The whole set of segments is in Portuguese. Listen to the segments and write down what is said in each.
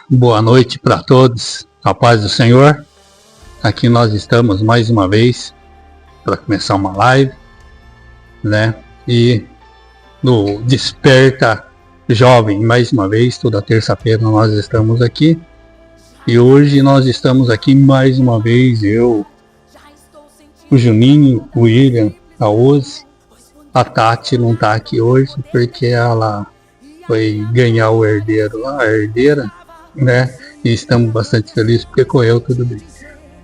Boa noite para todos, a paz do Senhor. Aqui nós estamos mais uma vez para começar uma live, né? E no Desperta Jovem, mais uma vez, toda terça-feira nós estamos aqui. E hoje nós estamos aqui mais uma vez, eu, o Juninho, o William, a Ozi. A Tati não está aqui hoje porque ela foi ganhar o herdeiro, a herdeira, né? E estamos bastante felizes porque correu tudo bem.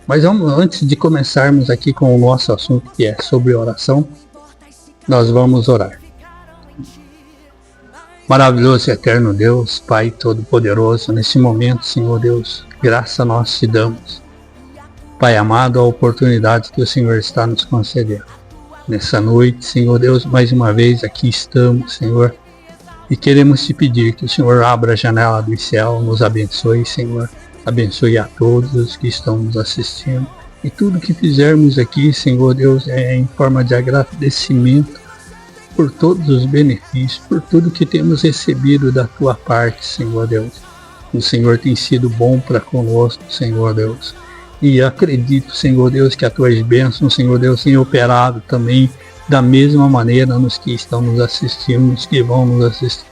Mas antes de começarmos aqui com o nosso assunto, que é sobre oração, nós vamos orar. Maravilhoso e eterno Deus, Pai Todo-Poderoso, nesse momento, Senhor Deus, graça nós te damos. Pai amado, a oportunidade que o Senhor está nos concedendo. Nessa noite, Senhor Deus, mais uma vez aqui estamos, Senhor, e queremos te pedir que o Senhor abra a janela do céu, nos abençoe, Senhor, abençoe a todos os que estão nos assistindo, e tudo que fizermos aqui, Senhor Deus, é em forma de agradecimento por todos os benefícios, por tudo que temos recebido da tua parte, Senhor Deus. O Senhor tem sido bom para conosco, Senhor Deus. E acredito, Senhor Deus, que as tuas bênçãos, Senhor Deus, têm operado também da mesma maneira nos que estão nos assistindo, nos que vão nos assistir.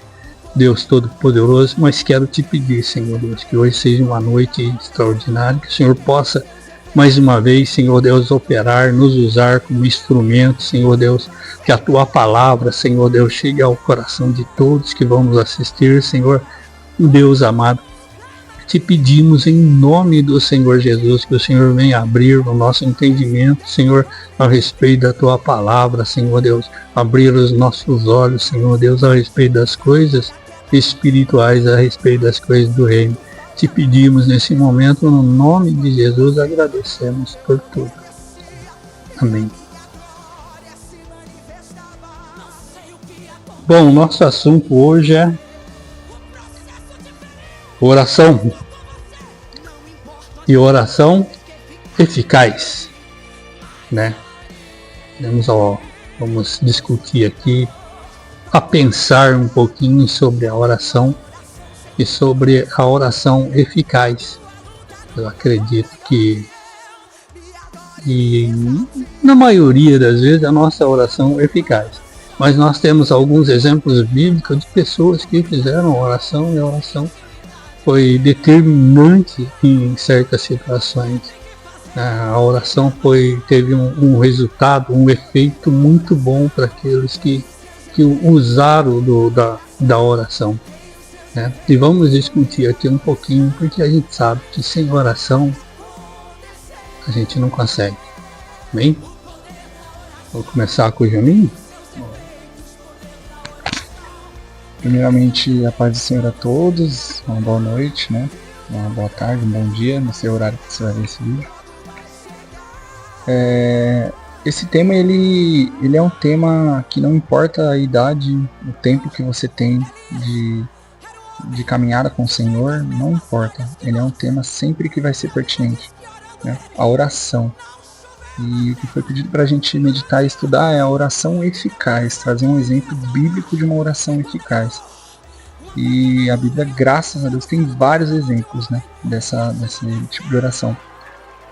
Deus Todo-Poderoso, mas quero te pedir, Senhor Deus, que hoje seja uma noite extraordinária, que o Senhor possa, mais uma vez, Senhor Deus, operar, nos usar como instrumento, Senhor Deus, que a tua palavra, Senhor Deus, chegue ao coração de todos que vão nos assistir, Senhor, Deus amado. Te pedimos em nome do Senhor Jesus que o Senhor venha abrir o nosso entendimento, Senhor, a respeito da tua palavra, Senhor Deus, abrir os nossos olhos, Senhor Deus, a respeito das coisas espirituais, a respeito das coisas do reino. Te pedimos nesse momento, no nome de Jesus, agradecemos por tudo. Amém. Bom, nosso assunto hoje é oração. E oração eficaz, né? Vamos discutir aqui, a pensar um pouquinho sobre a oração e sobre a oração eficaz. Eu acredito que na maioria das vezes a nossa oração é eficaz. Mas nós temos alguns exemplos bíblicos de pessoas que fizeram oração e a oração foi determinante em certas situações. A oração teve um resultado, um efeito muito bom para aqueles que usaram da oração. Né? E vamos discutir aqui um pouquinho, porque a gente sabe que sem oração a gente não consegue. Bem? Vou começar com o Juninho. Primeiramente, a paz do Senhor a todos, uma boa noite, né? Uma boa tarde, um bom dia, no seu horário que você vai ver esse vídeo. Esse tema, ele é um tema que não importa a idade, o tempo que você tem de caminhada com o Senhor, não importa. Ele é um tema sempre que vai ser pertinente, né? A oração. E o que foi pedido para a gente meditar e estudar é a oração eficaz, trazer um exemplo bíblico de uma oração eficaz. E a Bíblia, graças a Deus, tem vários exemplos, né, desse tipo de oração.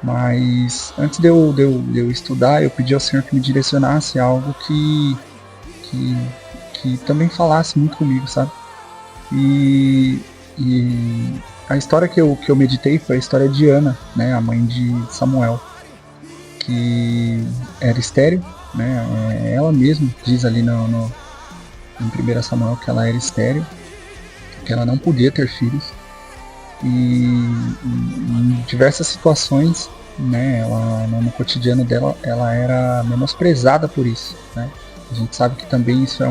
Mas antes de eu estudar, eu pedi ao Senhor que me direcionasse a algo que também falasse muito comigo, sabe? E a história que eu meditei foi a história de Ana, né, a mãe de Samuel, que era estéril, né? Ela mesma diz ali em 1 Samuel que ela era estéril, que ela não podia ter filhos, e em diversas situações, né, ela, no cotidiano dela, ela era menosprezada por isso, né? A gente sabe que também isso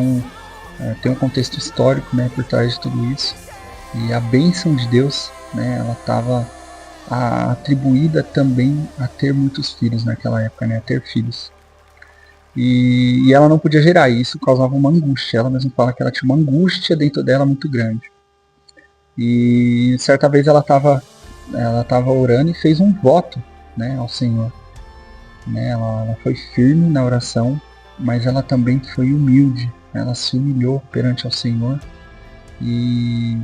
tem um contexto histórico, né, por trás de tudo isso, e a bênção de Deus, né, ela estava atribuída também a ter muitos filhos naquela época, né, a ter filhos. E ela não podia gerar, e isso causava uma angústia. Ela mesma fala que ela tinha uma angústia dentro dela muito grande. E certa vez ela estava orando e fez um voto, né, ao Senhor. Né, ela foi firme na oração, mas ela também foi humilde. Ela se humilhou perante ao Senhor e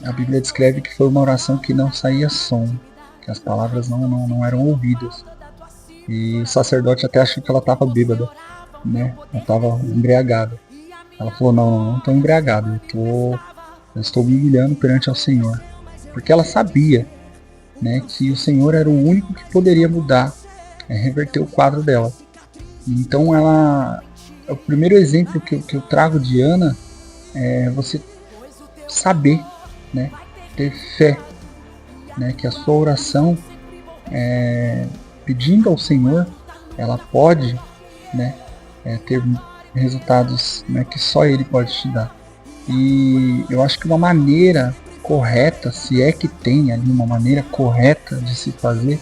A Bíblia descreve que foi uma oração que não saía som, que as palavras não eram ouvidas. E o sacerdote até achou que ela estava bêbada, né? Ela estava embriagada. Ela falou, não estou embriagada, eu estou me humilhando perante ao Senhor. Porque ela sabia, né, que o Senhor era o único que poderia mudar, reverter o quadro dela. Então o primeiro exemplo que eu trago de Ana é você saber, né, ter fé, né, que a sua oração, pedindo ao Senhor, ela pode, né, ter resultados, né, que só Ele pode te dar. E eu acho que uma maneira correta, se é que tem ali uma maneira correta de se fazer,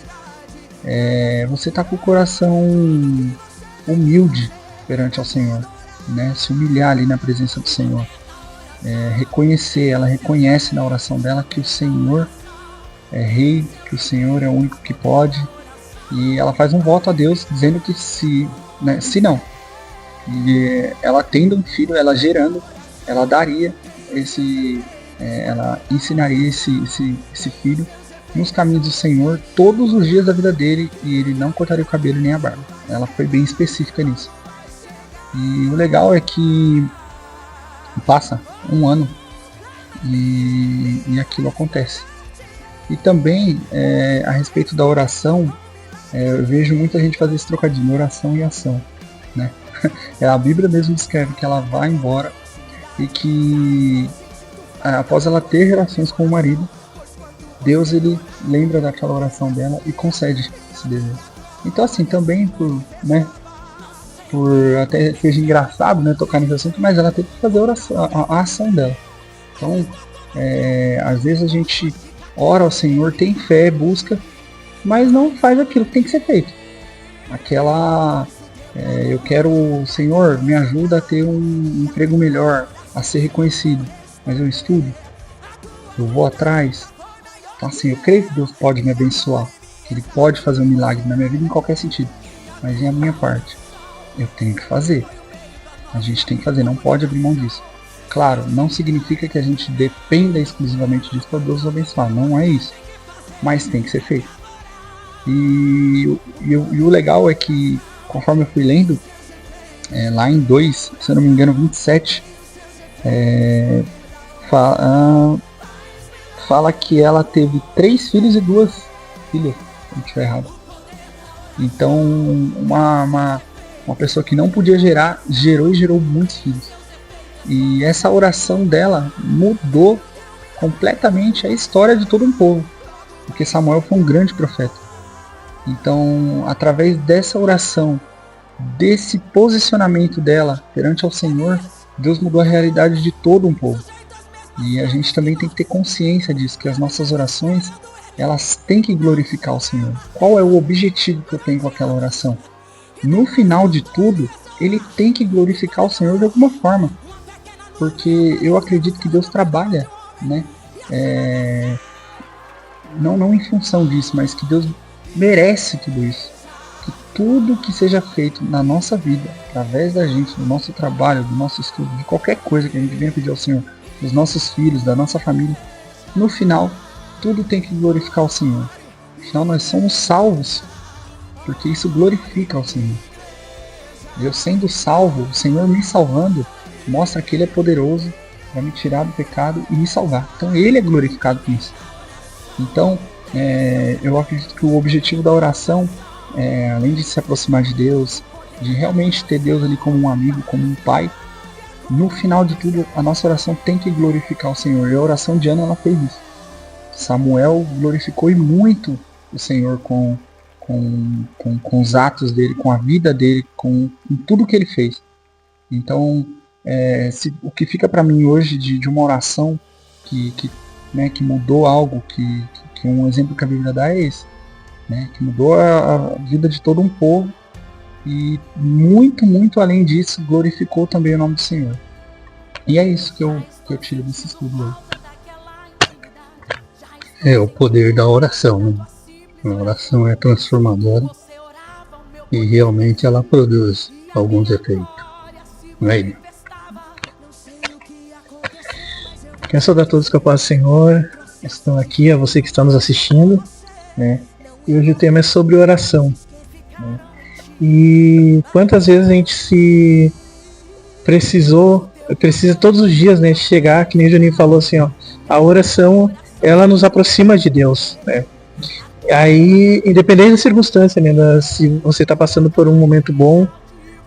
você tá com o coração humilde perante ao Senhor, né, se humilhar ali na presença do Senhor, reconhecer, ela reconhece na oração dela que o Senhor é Rei, que o Senhor é o único que pode, e ela faz um voto a Deus dizendo que se não, e ela tendo um filho, ela gerando, ela daria ela ensinaria esse filho nos caminhos do Senhor todos os dias da vida dele, e ele não cortaria o cabelo nem a barba. Ela foi bem específica nisso. E o legal é que passa um ano e aquilo acontece. E também a respeito da oração, eu vejo muita gente fazer esse trocadilho, oração e ação, né? A Bíblia mesmo descreve que ela vai embora e que após ela ter relações com o marido, Deus ele lembra daquela oração dela e concede esse desejo. Então assim, também por até seja engraçado, né, tocar nesse assunto, mas ela teve que fazer a ação dela. Então, às vezes a gente ora ao Senhor, tem fé, busca, mas não faz aquilo que tem que ser feito. Eu quero, Senhor, me ajuda a ter um emprego melhor, a ser reconhecido, mas eu estudo, eu vou atrás. Então assim, eu creio que Deus pode me abençoar, que Ele pode fazer um milagre na minha vida em qualquer sentido, mas em a minha parte, eu tenho que fazer. A gente tem que fazer, não pode abrir mão disso. Claro, não significa que a gente dependa exclusivamente disso para Deus nos abençoar, não é isso, mas tem que ser feito. E o legal é que, conforme eu fui lendo, lá em 2, se eu não me engano, 27, fala que ela teve 3 filhos e 2 filhas, se não estiver errado. Então, uma pessoa que não podia gerar, gerou e gerou muitos filhos. E essa oração dela mudou completamente a história de todo um povo, porque Samuel foi um grande profeta. Então, através dessa oração, desse posicionamento dela perante ao Senhor, Deus mudou a realidade de todo um povo. E a gente também tem que ter consciência disso, que as nossas orações, elas têm que glorificar o Senhor. Qual é o objetivo que eu tenho com aquela oração? No final de tudo, ele tem que glorificar o Senhor de alguma forma. Porque eu acredito que Deus trabalha, né? Não em função disso, mas que Deus merece tudo isso. Que tudo que seja feito na nossa vida, através da gente, do nosso trabalho, do nosso estudo, de qualquer coisa que a gente venha pedir ao Senhor, dos nossos filhos, da nossa família, no final, tudo tem que glorificar o Senhor. Afinal, nós somos salvos, porque isso glorifica ao Senhor. Eu sendo salvo, o Senhor me salvando, mostra que Ele é poderoso para me tirar do pecado e me salvar. Então Ele é glorificado com isso. Então, eu acredito que o objetivo da oração, além de se aproximar de Deus, de realmente ter Deus ali como um amigo, como um pai, no final de tudo, a nossa oração tem que glorificar o Senhor. E a oração de Ana, ela fez isso. Samuel glorificou e muito o Senhor com os atos dele, com a vida dele, com tudo que ele fez. Então, o que fica para mim hoje de uma oração que mudou algo, que um exemplo que a Bíblia dá é esse, né, que mudou a vida de todo um povo e muito, muito além disso, glorificou também o nome do Senhor. E é isso que eu tiro desse estudo hoje. É o poder da oração, né? A oração é transformadora e realmente ela produz alguns efeitos. Não é, Ilha? Quero saudar todos com a paz do Senhor, que estão aqui, a você que está nos assistindo, né? E hoje o tema é sobre oração, né? E quantas vezes a gente precisa todos os dias, né, chegar, que nem o Juninho falou assim, ó, a oração, ela nos aproxima de Deus, né? Aí, independente da circunstância, né, se você está passando por um momento bom,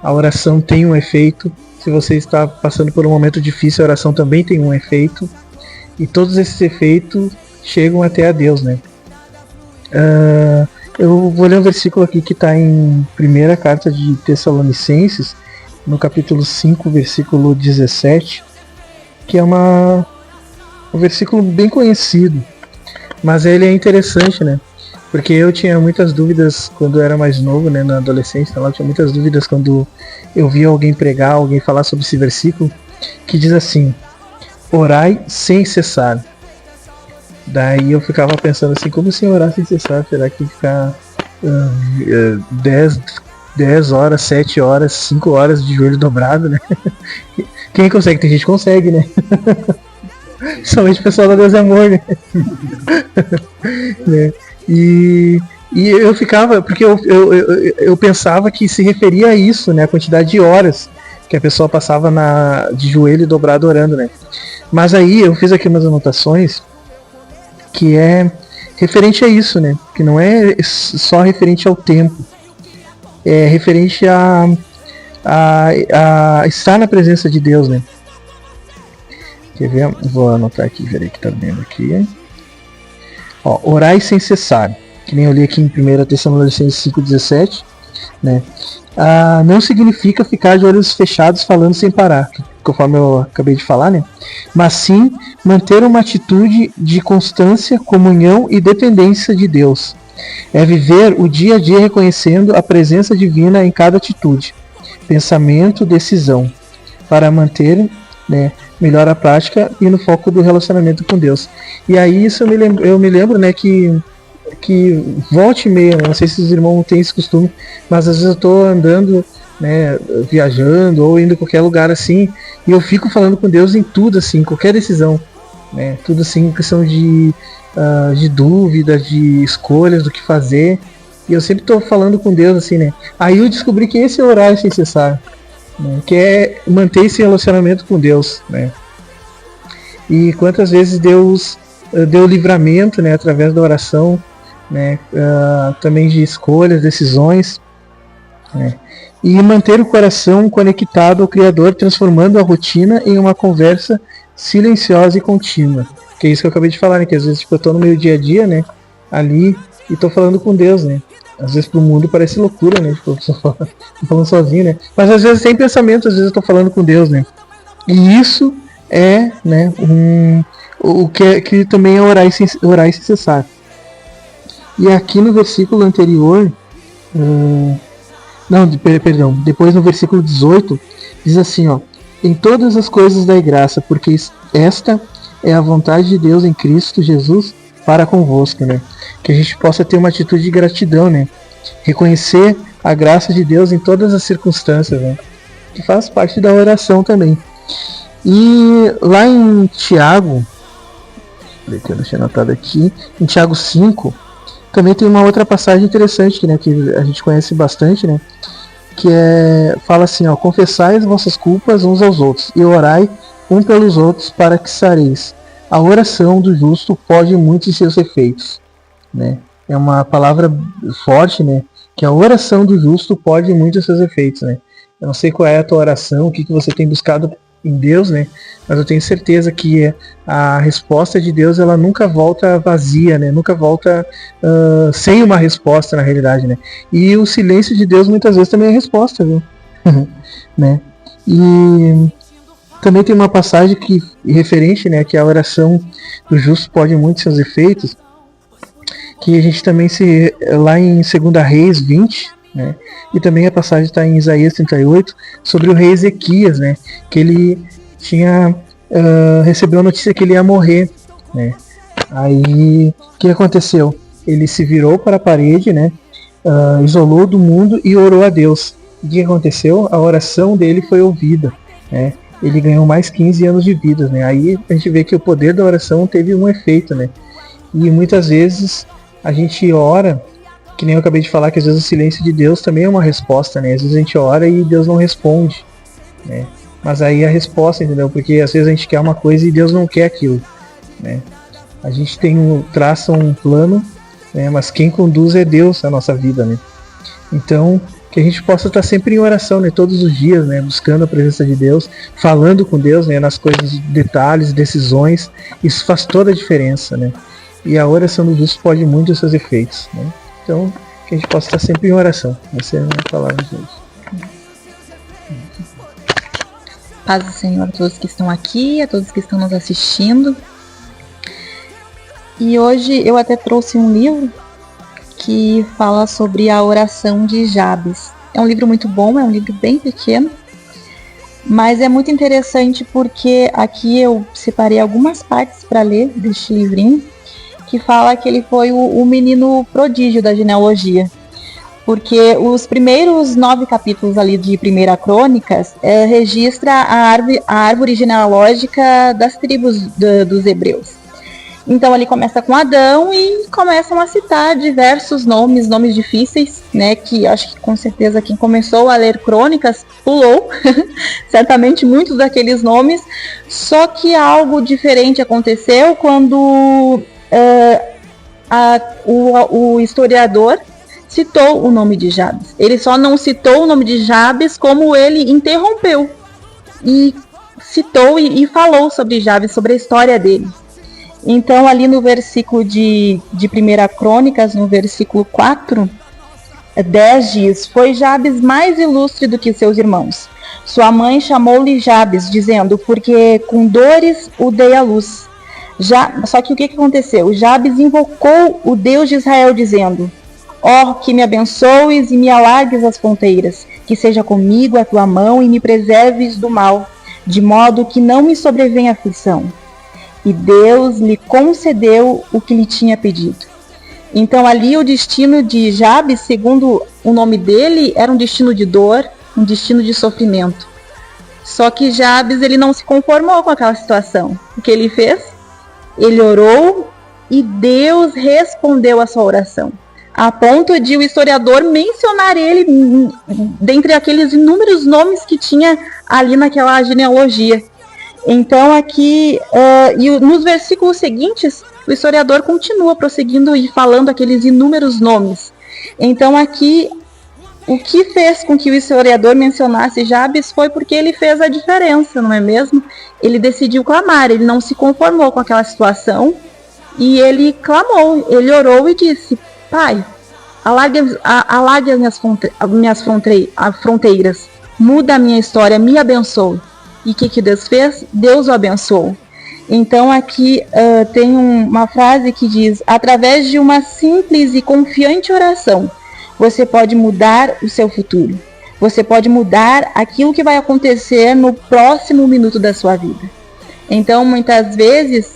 a oração tem um efeito. Se você está passando por um momento difícil, a oração também tem um efeito. E todos esses efeitos chegam até a Deus, né? Eu vou ler um versículo aqui que está em primeira carta de Tessalonicenses, no capítulo 5, versículo 17, que é um versículo bem conhecido, mas ele é interessante, né? Porque eu tinha muitas dúvidas quando eu era mais novo, né, na adolescência, eu tinha muitas dúvidas quando eu via alguém pregar, alguém falar sobre esse versículo, que diz assim: orai sem cessar. Daí eu ficava pensando assim, como assim orar sem cessar? Será que ficar 10 horas, 7 horas, 5 horas de joelho dobrado, né? Quem consegue? Tem gente que consegue, né? Somente o pessoal da Deus é Amor, né? Né? E eu ficava, porque eu pensava que se referia a isso, né? A quantidade de horas que a pessoa passava de joelho dobrado orando, né? Mas aí eu fiz aqui umas anotações que é referente a isso, né? Que não é só referente ao tempo, é referente a estar na presença de Deus, né? Quer ver? Vou anotar aqui, verei que tá vendo aqui. Ó, orai sem cessar, que nem eu li aqui em 1 Tessalonicenses 5,17, né? Não significa ficar de olhos fechados falando sem parar, conforme eu acabei de falar, né? Mas sim manter uma atitude de constância, comunhão e dependência de Deus. É viver o dia a dia reconhecendo a presença divina em cada atitude, pensamento, decisão, para manter, né, melhor a prática e no foco do relacionamento com Deus. E aí isso eu me lembro, né, que volta e meia, não sei se os irmãos têm esse costume, mas às vezes eu estou andando, né, viajando ou indo em qualquer lugar assim, e eu fico falando com Deus em tudo, assim, qualquer decisão, né, tudo assim, questão de dúvidas, de escolhas, do que fazer, e eu sempre estou falando com Deus assim, né. Aí eu descobri que esse é orar sem cessar, né, que é manter esse relacionamento com Deus, né. E quantas vezes Deus deu livramento, né, através da oração, né, também de escolhas, decisões, né, e manter o coração conectado ao Criador, transformando a rotina em uma conversa silenciosa e contínua. Que é isso que eu acabei de falar, né, que às vezes eu estou no meu dia a dia, né, ali, e estou falando com Deus, né. Às vezes pro mundo parece loucura, né, tipo, eu tô falando sozinho, né, mas às vezes tem pensamento, às vezes eu estou falando com Deus, né, e isso é, né, o que também é orar sem cessar. E aqui no versículo anterior, depois no versículo 18, diz assim, ó: em todas as coisas dai graça, porque esta é a vontade de Deus em Cristo Jesus para convosco, né? Que a gente possa ter uma atitude de gratidão, né? Reconhecer a graça de Deus em todas as circunstâncias, né? Que faz parte da oração também. E lá em Tiago, deixa eu anotado aqui, em Tiago 5, também tem uma outra passagem interessante, né, que a gente conhece bastante, né, que fala assim, ó: confessai as vossas culpas uns aos outros e orai um pelos outros para que sareis. A oração do justo pode muito em seus efeitos, né? É uma palavra forte, né, que a oração do justo pode muito em seus efeitos, né? Eu não sei qual é a tua oração, o que você tem buscado em Deus, né? Mas eu tenho certeza que a resposta de Deus, ela nunca volta vazia, né? Nunca volta sem uma resposta, na realidade, né? E o silêncio de Deus muitas vezes também é resposta, viu? Né? E também tem uma passagem referente, né, que a oração do justo pode muito seus efeitos, que a gente também lá em 2 Reis 20, né? E também a passagem está em Isaías 38, sobre o rei Ezequias, né? Que ele recebeu a notícia que ele ia morrer, né? Aí, o que aconteceu? Ele se virou para a parede, né? Isolou do mundo e orou a Deus. O que aconteceu? A oração dele foi ouvida, né? ele ganhou mais 15 anos de vida, né? Aí a gente vê que o poder da oração teve um efeito, né? E muitas vezes a gente ora, que nem eu acabei de falar, que às vezes o silêncio de Deus também é uma resposta, né? Às vezes a gente ora e Deus não responde, né? Mas aí a resposta, entendeu? Porque às vezes a gente quer uma coisa e Deus não quer aquilo, né? A gente traça um plano, né? Mas quem conduz é Deus na nossa vida, né? Então, que a gente possa estar sempre em oração, né? Todos os dias, né? Buscando a presença de Deus, falando com Deus, né? Nas coisas, detalhes, decisões. Isso faz toda a diferença, né? E a oração do justo pode muito os seus efeitos, né? Então, que a gente possa estar sempre em oração. Essa é a minha palavra de hoje. Paz do Senhor a todos que estão aqui, a todos que estão nos assistindo. E hoje eu até trouxe um livro que fala sobre a oração de Jabes. É um livro muito bom, é um livro bem pequeno, mas é muito interessante porque aqui eu separei algumas partes para ler deste livrinho, que fala que ele foi o menino prodígio da genealogia. Porque os primeiros 9 capítulos ali de 1 Crônicas registra a árvore genealógica das tribos dos hebreus. Então ele começa com Adão e começam a citar diversos nomes difíceis, né? Que acho que com certeza quem começou a ler Crônicas pulou, certamente muitos daqueles nomes. Só que algo diferente aconteceu quando o historiador citou o nome de Jabes. Ele só não citou o nome de Jabes como ele interrompeu e citou e falou sobre Jabes, sobre a história dele. Então ali no versículo de 1 Crônicas, no versículo 4, 10 diz: foi Jabes mais ilustre do que seus irmãos. Sua mãe chamou-lhe Jabes, dizendo: porque com dores o dei à luz. Só que o que aconteceu? Jabes invocou o Deus de Israel, dizendo: ó, que me abençoes e me alargues as fronteiras, que seja comigo a tua mão e me preserves do mal, de modo que não me sobrevenha aflição. E Deus lhe concedeu o que lhe tinha pedido. Então ali o destino de Jabes, segundo o nome dele, era um destino de dor, um destino de sofrimento. Só que Jabes, ele não se conformou com aquela situação. O que ele fez? Ele orou e Deus respondeu a sua oração, a ponto de o historiador mencionar ele dentre aqueles inúmeros nomes que tinha ali naquela genealogia. Então aqui, e nos versículos seguintes, o historiador continua prosseguindo e falando aqueles inúmeros nomes. Então aqui, o que fez com que o historiador mencionasse Jabes foi porque ele fez a diferença, não é mesmo? Ele decidiu clamar, ele não se conformou com aquela situação e ele clamou, ele orou e disse: Pai, alargue as minhas fronteiras, muda a minha história, me abençoe. E o que Deus fez? Deus o abençoou. Então aqui tem uma frase que diz: através de uma simples e confiante oração, você pode mudar o seu futuro. Você pode mudar aquilo que vai acontecer no próximo minuto da sua vida. Então muitas vezes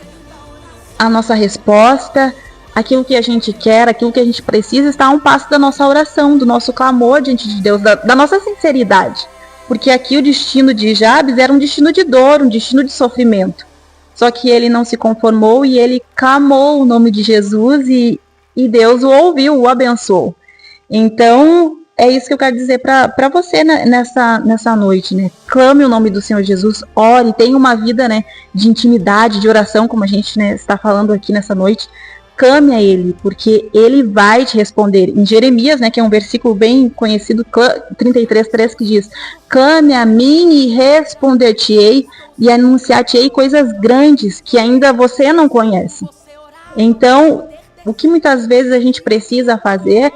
a nossa resposta, aquilo que a gente quer, aquilo que a gente precisa, está a um passo da nossa oração, do nosso clamor diante de Deus, da nossa sinceridade. Porque aqui o destino de Jabes era um destino de dor, um destino de sofrimento. Só que ele não se conformou e ele clamou o nome de Jesus e Deus o ouviu, o abençoou. Então, é isso que eu quero dizer para você nessa noite, né? Clame o nome do Senhor Jesus, ore, tenha uma vida, né, de intimidade, de oração, como a gente, né, está falando aqui nessa noite. Clame a Ele, porque Ele vai te responder. Em Jeremias, né, que é um versículo bem conhecido, 33:3, que diz: clame a mim e responder-te-ei e anunciar-te-ei coisas grandes que ainda você não conhece. Então, o que muitas vezes a gente precisa fazer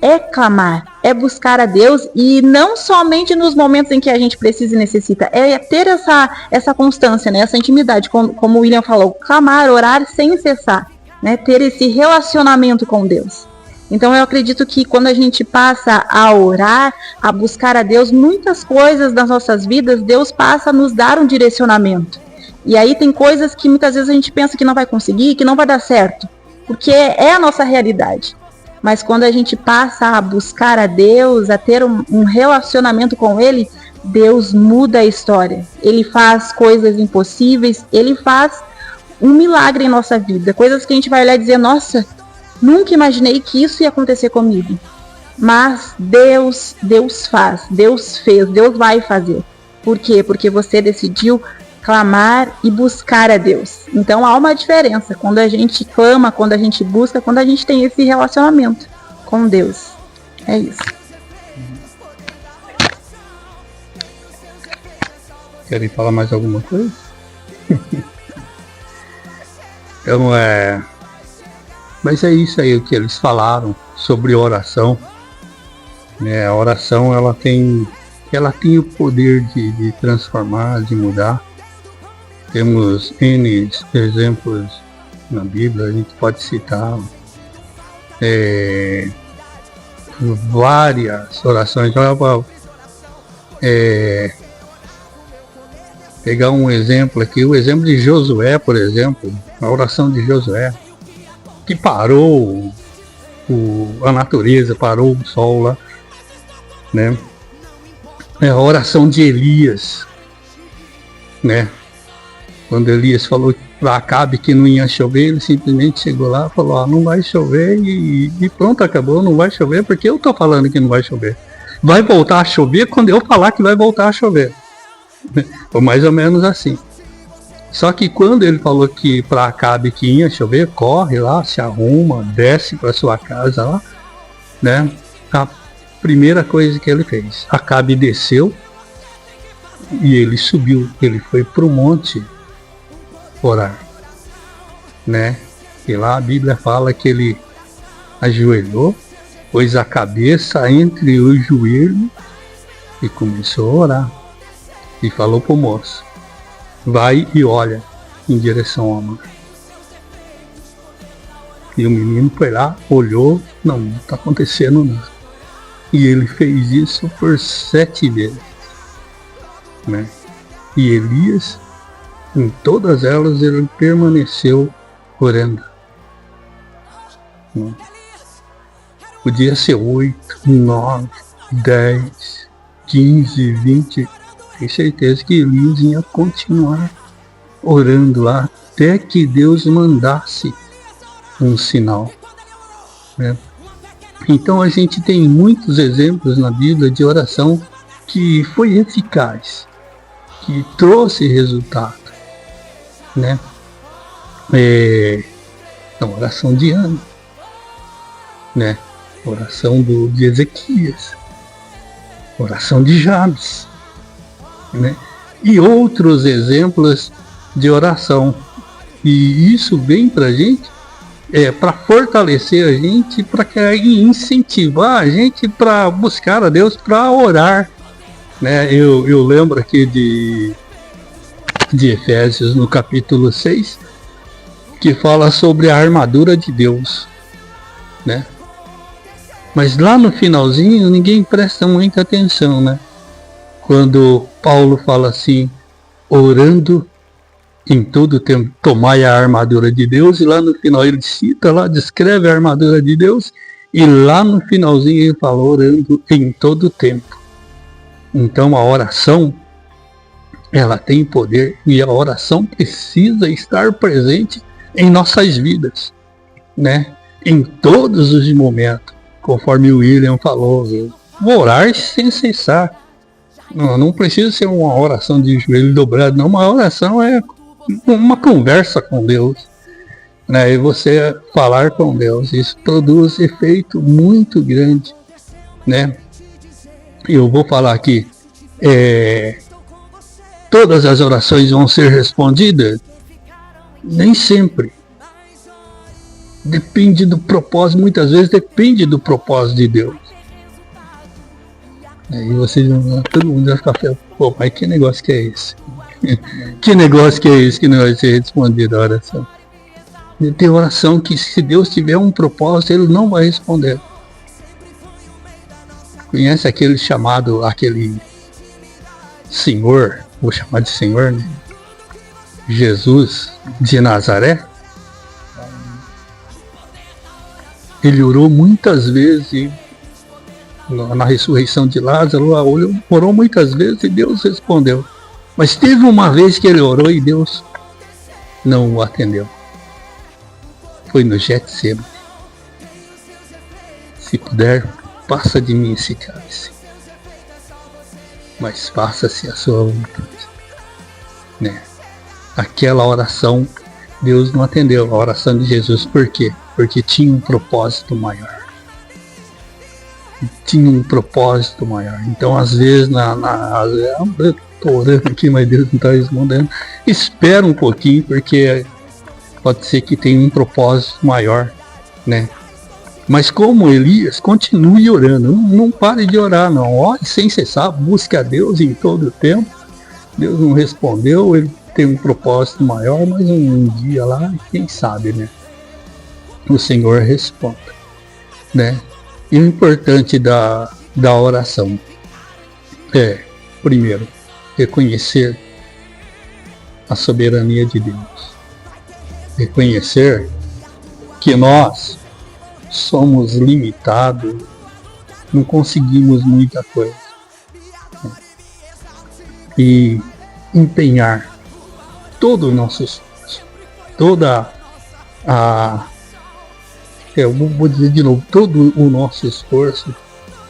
é clamar, é buscar a Deus, e não somente nos momentos em que a gente precisa e necessita, é ter essa constância, né, essa intimidade, como o William falou, clamar, orar sem cessar. Né, ter esse relacionamento com Deus. Então eu acredito que quando a gente passa a orar, a buscar a Deus, muitas coisas das nossas vidas, Deus passa a nos dar um direcionamento. E aí tem coisas que muitas vezes a gente pensa que não vai conseguir, que não vai dar certo, porque é a nossa realidade. Mas quando a gente passa a buscar a Deus, a ter um relacionamento com Ele, Deus muda a história. Ele faz coisas impossíveis, ele faz um milagre em nossa vida. Coisas que a gente vai olhar e dizer, nossa, nunca imaginei que isso ia acontecer comigo. Mas Deus faz, Deus fez, Deus vai fazer. Por quê? Porque você decidiu clamar e buscar a Deus. Então há uma diferença quando a gente clama, quando a gente busca, quando a gente tem esse relacionamento com Deus. É isso. Querem falar mais alguma coisa? Então, mas é isso aí o que eles falaram sobre oração. A oração ela tem o poder de transformar, de mudar. Temos N exemplos na Bíblia, a gente pode citar várias orações. Pegar um exemplo aqui, o exemplo de Josué, por exemplo, a oração de Josué, que parou a natureza, parou o sol lá, né? A oração de Elias, né? Quando Elias falou para Acabe que não ia chover, ele simplesmente chegou lá e falou, não vai chover e pronto, acabou, não vai chover porque eu tô falando que não vai chover. Vai voltar a chover quando eu falar que vai voltar a chover. Foi mais ou menos assim. Só que quando ele falou que para Acabe que ia chover, corre lá, se arruma, desce para sua casa lá, né? A primeira coisa que ele fez, Acabe desceu e ele subiu, ele foi pro monte orar, né? E lá a Bíblia fala que ele ajoelhou, pôs a cabeça entre os joelhos e começou a orar. E falou pro moço, vai e olha em direção ao mar. E o menino foi lá, olhou, não está acontecendo nada. E ele fez isso por 7 vezes, né? E Elias, em todas elas, ele permaneceu orando. Né? Podia ser 8, 9, 10, 15, 20. Tenho certeza que Elias ia continuar orando lá até que Deus mandasse um sinal, né? Então a gente tem muitos exemplos na Bíblia de oração que foi eficaz, que trouxe resultado, né? A oração de Ana, né? Oração de Ezequias, oração de Jabes, né? E outros exemplos de oração. E isso vem pra gente para fortalecer a gente, para incentivar a gente para buscar a Deus, para orar, né? Eu lembro aqui de Efésios no capítulo 6, que fala sobre a armadura de Deus, né? Mas lá no finalzinho ninguém presta muita atenção, né? Quando Paulo fala assim, orando em todo tempo, tomai a armadura de Deus, e lá no final ele cita lá, descreve a armadura de Deus, e lá no finalzinho ele fala, orando em todo tempo. Então a oração, ela tem poder, e a oração precisa estar presente em nossas vidas, né? Em todos os momentos, conforme o William falou, orar sem cessar. Não precisa ser uma oração de joelho dobrado, não. Uma oração é uma conversa com Deus, né? E você falar com Deus, isso produz efeito muito grande, né? Eu vou falar aqui, todas as orações vão ser respondidas? Nem sempre. Depende do propósito, muitas vezes depende do propósito de Deus. Aí vocês vão, todo mundo vai ficar falando, pô, mas que negócio que é esse? Que negócio que é esse que não vai ser respondido a oração? Tem oração que se Deus tiver um propósito, ele não vai responder. Conhece aquele Senhor, vou chamar de Senhor, né? Jesus de Nazaré? Ele orou muitas vezes na ressurreição de Lázaro, orou muitas vezes e Deus respondeu. Mas teve uma vez que ele orou e Deus não o atendeu. Foi no Getsemane. Se puder, passa de mim esse cálice, mas faça-se a sua vontade. Né? Aquela oração, Deus não atendeu a oração de Jesus. Por quê? Porque tinha um propósito maior. Tinha um propósito maior. Então, às vezes, eu estou orando aqui, mas Deus não está respondendo. Espera um pouquinho, porque pode ser que tenha um propósito maior, né? Mas como Elias, continue orando. Não pare de orar, não. Ore sem cessar, busque a Deus em todo o tempo. Deus não respondeu, ele tem um propósito maior, mas um dia lá, quem sabe, né? O Senhor responda, né? E o importante da oração é, primeiro, reconhecer a soberania de Deus. Reconhecer que nós somos limitados, não conseguimos muita coisa. E empenhar todo o nosso esforço, toda a... eu vou dizer de novo, todo o nosso esforço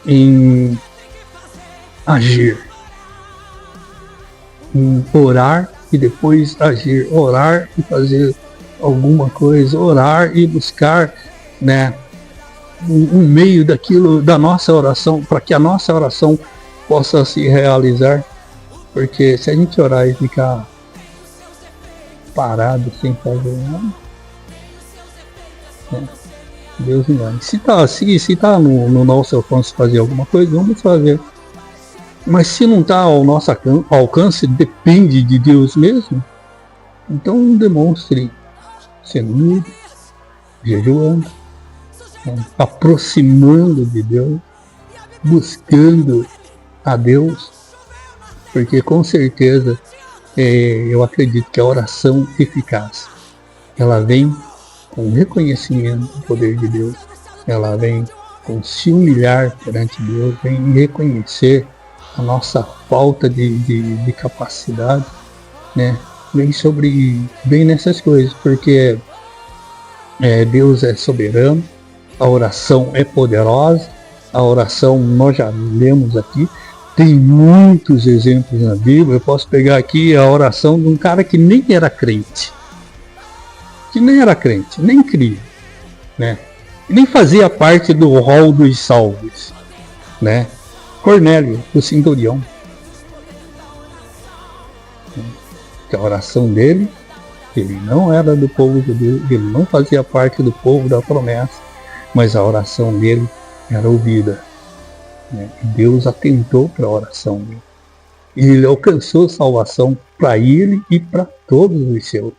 em agir, em orar e depois agir, orar e fazer alguma coisa, orar e buscar, né, um meio daquilo, da nossa oração, para que a nossa oração possa se realizar. Porque se a gente orar e ficar parado sem fazer nada, né, Deus engane. Se tá no nosso alcance fazer alguma coisa, vamos fazer. Mas se não está ao nosso alcance, depende de Deus mesmo, então demonstre sendo humilde, jejuando, né, aproximando de Deus, buscando a Deus, porque com certeza eu acredito que a oração eficaz, ela vem com reconhecimento do poder de Deus, ela vem com se humilhar perante Deus, vem reconhecer a nossa falta de capacidade, né? Vem nessas coisas, porque Deus é soberano, a oração é poderosa, a oração nós já lemos aqui, tem muitos exemplos na Bíblia. Eu posso pegar aqui a oração de um cara que nem era crente, nem cria, né? Nem fazia parte do rol dos salvos, né? Cornélio, o centurião. Que a oração dele, ele não era do povo judeu, ele não fazia parte do povo da promessa, mas a oração dele era ouvida, né? Deus atentou para a oração dele. E ele alcançou salvação para ele e para todos os seus,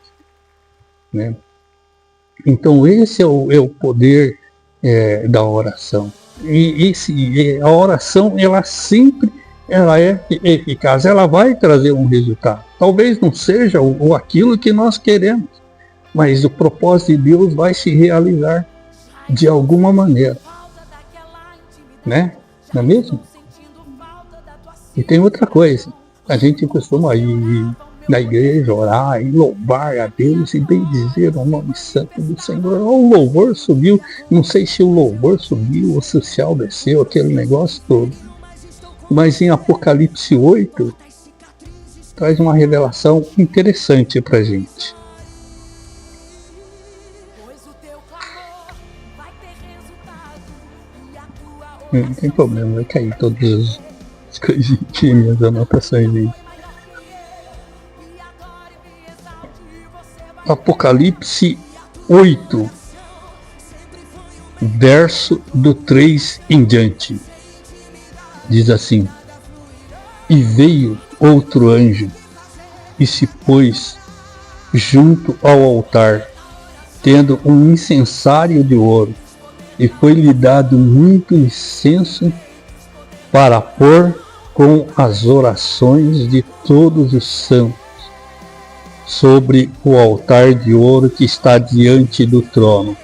né? Então esse é o poder da oração. E a oração, ela sempre é eficaz, ela vai trazer um resultado. Talvez não seja aquilo que nós queremos, mas o propósito de Deus vai se realizar de alguma maneira, né? Não é mesmo? E tem outra coisa, a gente costuma ir na igreja, orar e louvar a Deus e bendizer o nome santo do Senhor. O louvor subiu, não sei se o louvor subiu ou se o céu desceu, aquele negócio todo. Mas em Apocalipse 8, traz uma revelação interessante pra gente. Não tem problema, vai cair todas as coisinhas aqui, minhas anotações aí. Apocalipse 8, verso do 3 em diante, diz assim: e veio outro anjo e se pôs junto ao altar, tendo um incensário de ouro, e foi-lhe dado muito incenso para pôr com as orações de todos os santos sobre o altar de ouro que está diante do trono.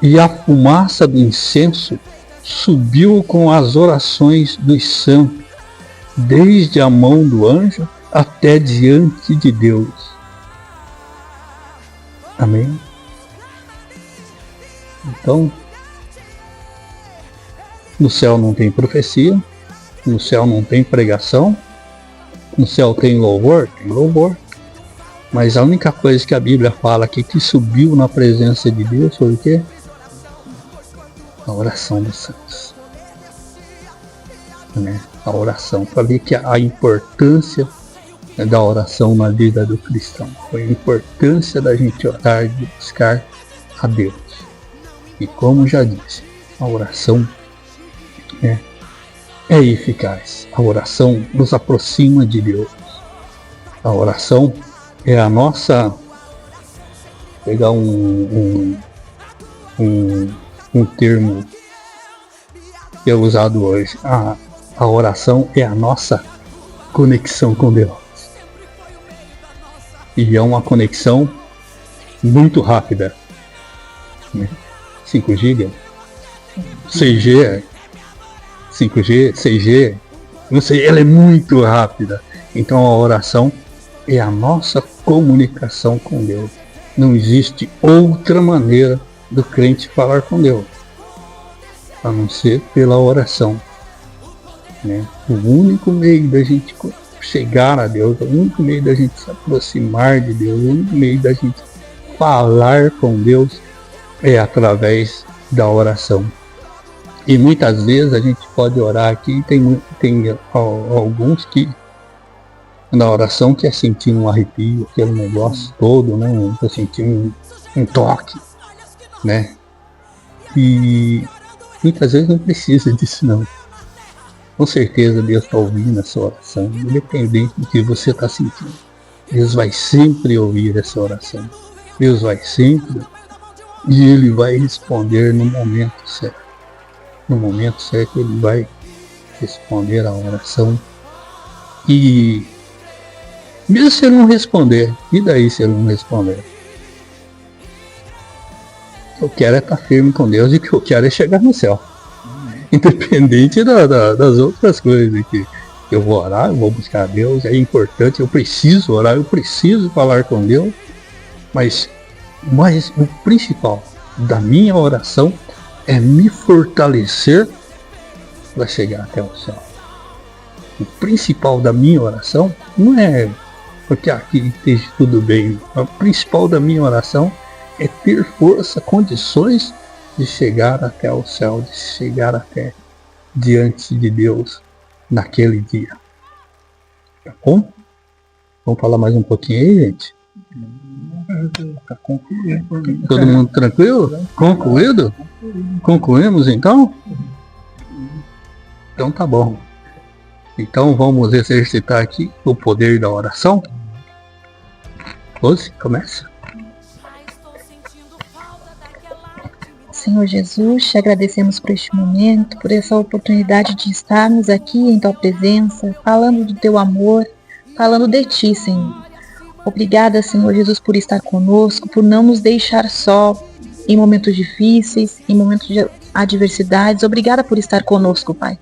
E a fumaça do incenso subiu com as orações dos santos, desde a mão do anjo até diante de Deus. Amém? Então, no céu não tem profecia, no céu não tem pregação, no céu tem louvor, mas a única coisa que a Bíblia fala aqui que subiu na presença de Deus foi o quê? A oração dos santos. Né? A oração, para ver que a importância da oração na vida do cristão, foi a importância da gente orar, de buscar a Deus. E como já disse, a oração é eficaz. A oração nos aproxima de Deus. A oração é a nossa... Pegar um termo que é usado hoje. A oração é a nossa conexão com Deus. E é uma conexão muito rápida. Né? 5 GB, 6G, 5G, 6G, não sei, ela é muito rápida. Então a oração é a nossa comunicação com Deus. Não existe outra maneira do crente falar com Deus, a não ser pela oração. Né? O único meio da gente chegar a Deus, o único meio da gente se aproximar de Deus, o único meio da gente falar com Deus é através da oração. E muitas vezes a gente pode orar aqui, tem alguns que na oração quer sentir um arrepio, aquele negócio todo, né? Quer sentir um toque, né? E muitas vezes não precisa disso não. Com certeza Deus está ouvindo essa oração, independente do que você está sentindo. Deus vai sempre ouvir essa oração. Deus vai sempre, e Ele vai responder no momento certo. No momento certo Ele vai responder a oração. E mesmo se Ele não responder, e daí se Ele não responder? Eu quero é estar firme com Deus e o que eu quero é chegar no céu. Independente das outras coisas que eu vou orar, eu vou buscar a Deus, é importante, eu preciso orar, eu preciso falar com Deus, mas o principal da minha oração é me fortalecer para chegar até o céu. O principal da minha oração não é porque aqui esteja tudo bem, o principal da minha oração é ter força, condições de chegar até o céu, de chegar até diante de Deus naquele dia. Tá bom? Vamos falar mais um pouquinho aí, gente? Tá concluído. Todo mundo tranquilo? Concluído? Concluímos então? Então tá bom. Então vamos exercitar aqui o poder da oração. Rose, começa. Senhor Jesus, te agradecemos por este momento, por essa oportunidade de estarmos aqui em tua presença, falando do teu amor, falando de ti, Senhor. Obrigada, Senhor Jesus, por estar conosco, por não nos deixar só em momentos difíceis, em momentos de adversidades. Obrigada por estar conosco, Pai.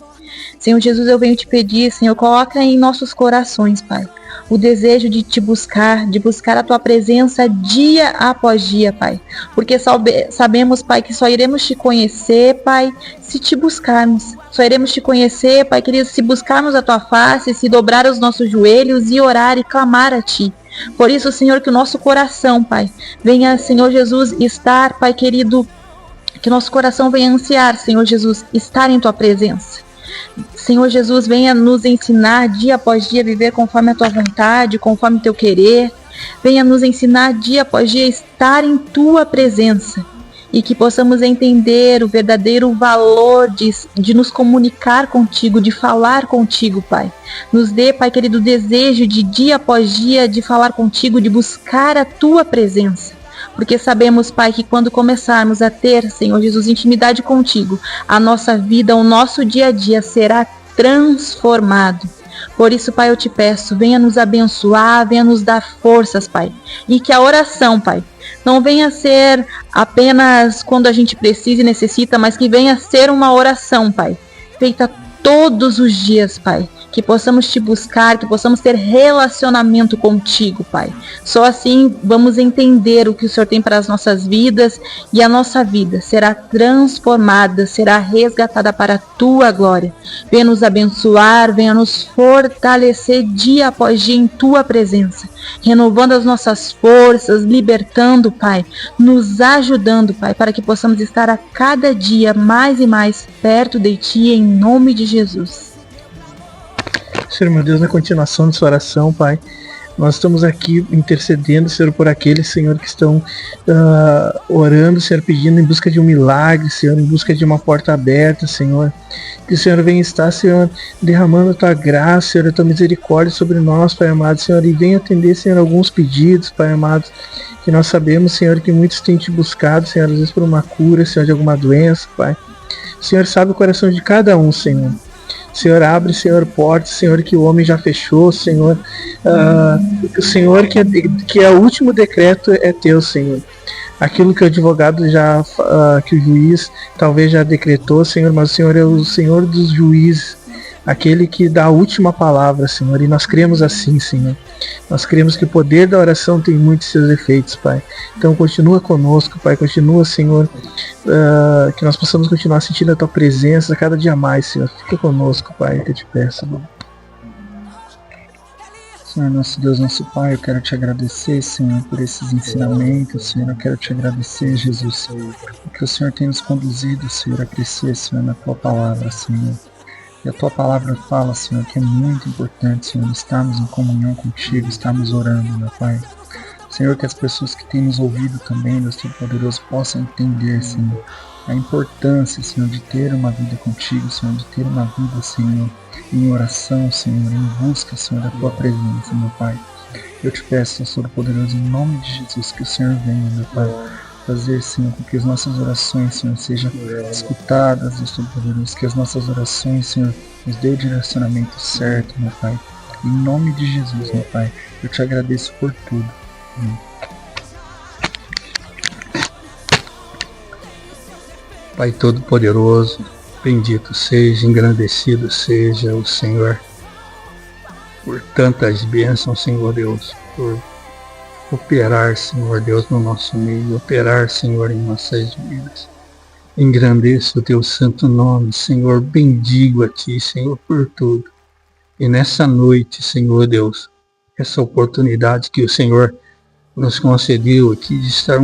Senhor Jesus, eu venho te pedir, Senhor, coloca em nossos corações, Pai, o desejo de te buscar, de buscar a tua presença dia após dia, Pai. Porque sabemos, Pai, que só iremos te conhecer, Pai, se te buscarmos. Só iremos te conhecer, Pai querido, se buscarmos a tua face, se dobrar os nossos joelhos e orar e clamar a ti. Por isso, Senhor, que o nosso coração, Pai, venha, Senhor Jesus, estar, Pai querido, que nosso coração venha ansiar, Senhor Jesus, estar em tua presença. Senhor Jesus, venha nos ensinar dia após dia a viver conforme a tua vontade, conforme o teu querer. Venha nos ensinar dia após dia a estar em tua presença. E que possamos entender o verdadeiro valor de nos comunicar contigo, de falar contigo, Pai. Nos dê, Pai querido, o desejo de dia após dia de falar contigo, de buscar a tua presença. Porque sabemos, Pai, que quando começarmos a ter, Senhor Jesus, intimidade contigo, a nossa vida, o nosso dia a dia será transformado. Por isso, Pai, eu te peço, venha nos abençoar, venha nos dar forças, Pai. E que a oração, Pai, não venha ser apenas quando a gente precisa e necessita, mas que venha ser uma oração, Pai, feita todos os dias, Pai. Que possamos te buscar, que possamos ter relacionamento contigo, Pai. Só assim vamos entender o que o Senhor tem para as nossas vidas e a nossa vida será transformada, será resgatada para a tua glória. Venha nos abençoar, venha nos fortalecer dia após dia em tua presença, renovando as nossas forças, libertando, Pai, nos ajudando, Pai, para que possamos estar a cada dia mais e mais perto de ti, em nome de Jesus. Senhor, meu Deus, na continuação dessa oração, Pai, nós estamos aqui intercedendo, Senhor, por aqueles, Senhor, que estão orando, Senhor, pedindo em busca de um milagre, Senhor, em busca de uma porta aberta, Senhor. Que o Senhor venha estar, Senhor, derramando a tua graça, Senhor, a tua misericórdia sobre nós, Pai amado, Senhor, e venha atender, Senhor, alguns pedidos, Pai amado, que nós sabemos, Senhor, que muitos têm te buscado, Senhor, às vezes por uma cura, Senhor, de alguma doença, Pai. O Senhor sabe o coração de cada um, Senhor. Senhor, abre, Senhor, portas, Senhor, que o homem já fechou, Senhor. O Senhor, que é o último decreto é teu, Senhor. Aquilo que o advogado já, que o juiz talvez já decretou, Senhor, mas o Senhor é o Senhor dos juízes, aquele que dá a última palavra, Senhor, e nós cremos assim, Senhor. Nós cremos que o poder da oração tem muitos seus efeitos, Pai. Então continua conosco, Pai, continua, Senhor, que nós possamos continuar sentindo a tua presença cada dia mais, Senhor. Fica conosco, Pai, que eu te peço, Senhor. Senhor, nosso Deus, nosso Pai, eu quero te agradecer, Senhor, por esses ensinamentos, Senhor. Eu quero te agradecer, Jesus, Senhor, porque o Senhor tem nos conduzido, Senhor, a crescer, Senhor, na tua palavra, Senhor. E a tua palavra fala, Senhor, que é muito importante, Senhor, estarmos em comunhão contigo, estarmos orando, meu Pai. Senhor, que as pessoas que têm nos ouvido também, Deus Todo-Poderoso, possam entender, Senhor, a importância, Senhor, de ter uma vida contigo, Senhor, de ter uma vida, Senhor, em oração, Senhor, em busca, Senhor, da tua presença, meu Pai. Eu te peço, Deus Todo-Poderoso, em nome de Jesus, que o Senhor venha, meu Pai, fazer, Senhor, com que as nossas orações, Senhor, sejam escutadas, Deus Todo-Poderoso, que as nossas orações, Senhor, nos dê o direcionamento certo, meu Pai. Em nome de Jesus, meu Pai, eu te agradeço por tudo. Amém. Pai Todo-Poderoso, bendito seja, engrandecido seja o Senhor, por tantas bênçãos, Senhor Deus, por operar, Senhor Deus, no nosso meio, operar, Senhor, em nossas vidas. Engrandeço o teu santo nome, Senhor, bendigo a ti, Senhor, por tudo. E nessa noite, Senhor Deus, essa oportunidade que o Senhor nos concedeu aqui de estar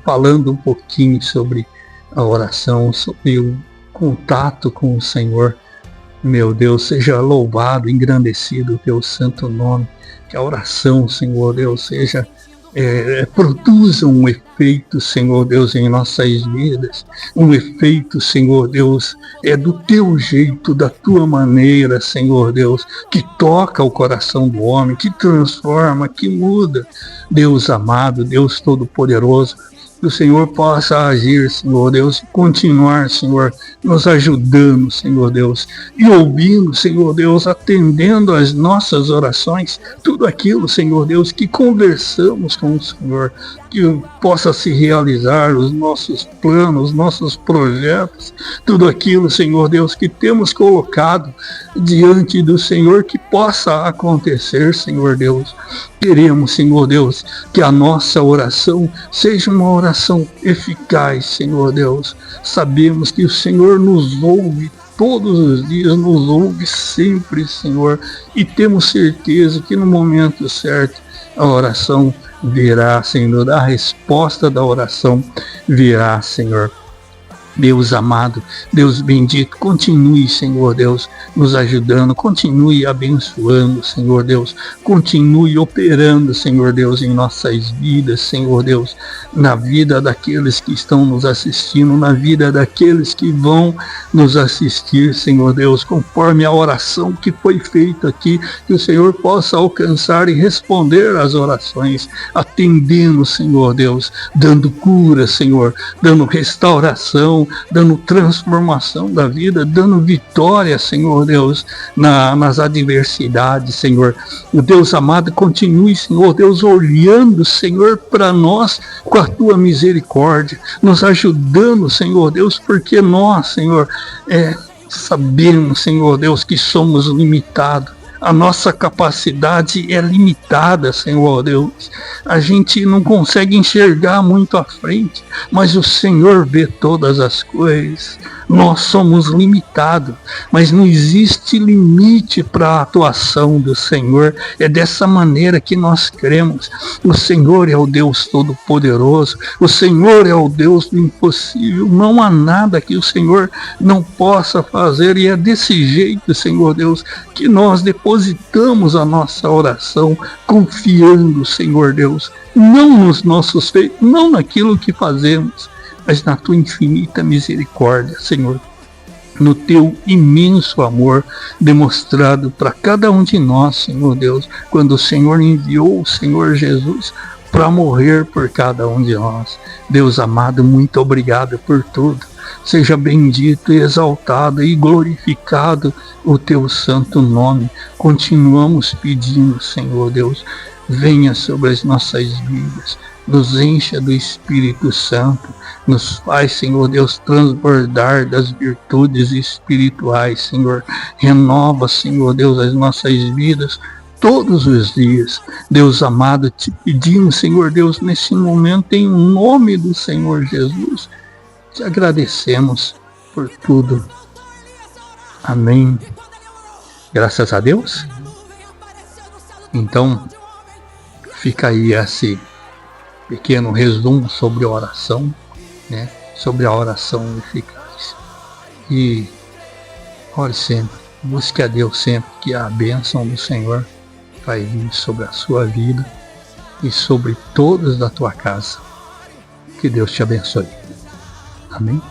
falando um pouquinho sobre a oração, sobre o contato com o Senhor. Meu Deus, seja louvado, engrandecido o teu santo nome. Que a oração, Senhor Deus, seja produza um efeito, Senhor Deus, em nossas vidas. Um efeito, Senhor Deus, do teu jeito, da tua maneira, Senhor Deus, que toca o coração do homem, que transforma, que muda. Deus amado, Deus Todo-Poderoso, que o Senhor possa agir, Senhor Deus, continuar, Senhor, nos ajudando, Senhor Deus, e ouvindo, Senhor Deus, atendendo às nossas orações, tudo aquilo, Senhor Deus, que conversamos com o Senhor, que possa se realizar os nossos planos, os nossos projetos, tudo aquilo, Senhor Deus, que temos colocado diante do Senhor, que possa acontecer, Senhor Deus. Queremos, Senhor Deus, que a nossa oração seja uma oração eficaz, Senhor Deus. Sabemos que o Senhor nos ouve todos os dias, nos ouve sempre, Senhor, e temos certeza que no momento certo a oração virá, Senhor, a resposta da oração virá, Senhor. Deus amado, Deus bendito, continue, Senhor Deus, nos ajudando, continue abençoando, Senhor Deus, continue operando, Senhor Deus, em nossas vidas, Senhor Deus, na vida daqueles que estão nos assistindo, na vida daqueles que vão nos assistir, Senhor Deus, conforme a oração que foi feita aqui, que o Senhor possa alcançar e responder às orações, atendendo, Senhor Deus, dando cura, Senhor, dando restauração, dando transformação da vida, dando vitória, Senhor Deus, nas adversidades, Senhor. O Deus amado, continue, Senhor Deus, olhando, Senhor, para nós com a tua misericórdia, nos ajudando, Senhor Deus, porque nós, Senhor, sabemos, Senhor Deus, que somos limitados. A nossa capacidade é limitada, Senhor Deus. A gente não consegue enxergar muito à frente, mas o Senhor vê todas as coisas. Nós somos limitados, mas não existe limite para a atuação do Senhor. É dessa maneira que nós cremos. O Senhor é o Deus Todo-Poderoso. O Senhor é o Deus do impossível. Não há nada que o Senhor não possa fazer. E é desse jeito, Senhor Deus, que nós depositamos a nossa oração, confiando, Senhor Deus, não nos nossos feitos, não naquilo que fazemos, mas na tua infinita misericórdia, Senhor, no teu imenso amor demonstrado para cada um de nós, Senhor Deus, quando o Senhor enviou o Senhor Jesus para morrer por cada um de nós. Deus amado, muito obrigado por tudo. Seja bendito e exaltado e glorificado o teu santo nome. Continuamos pedindo, Senhor Deus, venha sobre as nossas vidas, nos encha do Espírito Santo, nos faz, Senhor Deus, transbordar das virtudes espirituais, Senhor. Renova, Senhor Deus, as nossas vidas todos os dias. Deus amado, te pedimos, Senhor Deus, nesse momento, em nome do Senhor Jesus, te agradecemos por tudo. Amém. Graças a Deus. Então, fica aí esse pequeno resumo sobre a oração, né? Sobre a oração eficaz. E ore sempre, busque a Deus sempre, que a bênção do Senhor vai vir sobre a sua vida e sobre todos da tua casa. Que Deus te abençoe. Amém?